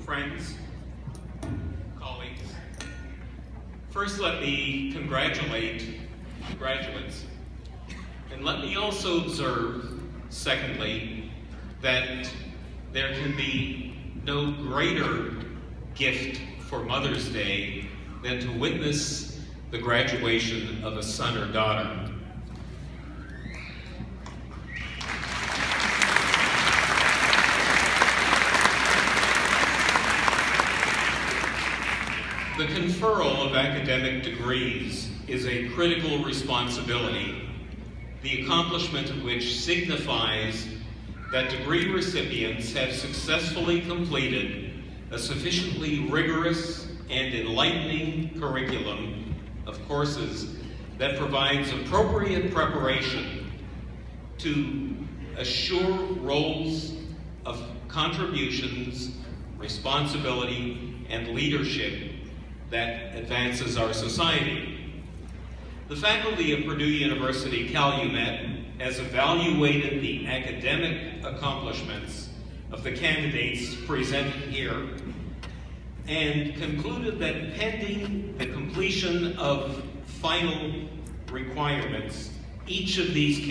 friends, colleagues, first let me congratulate the graduates, and let me also observe, secondly, that there can be no greater gift for Mother's Day than to witness the graduation of a son or daughter. The conferral of academic degrees is a critical responsibility, the accomplishment of which signifies that degree recipients have successfully completed a sufficiently rigorous and enlightening curriculum of courses that provides appropriate preparation to assure roles of contributions, responsibility, and leadership that advances our society. The faculty of Purdue University Calumet has evaluated the academic accomplishments of the candidates presented here and concluded that pending the completion of final requirements, each of these candidates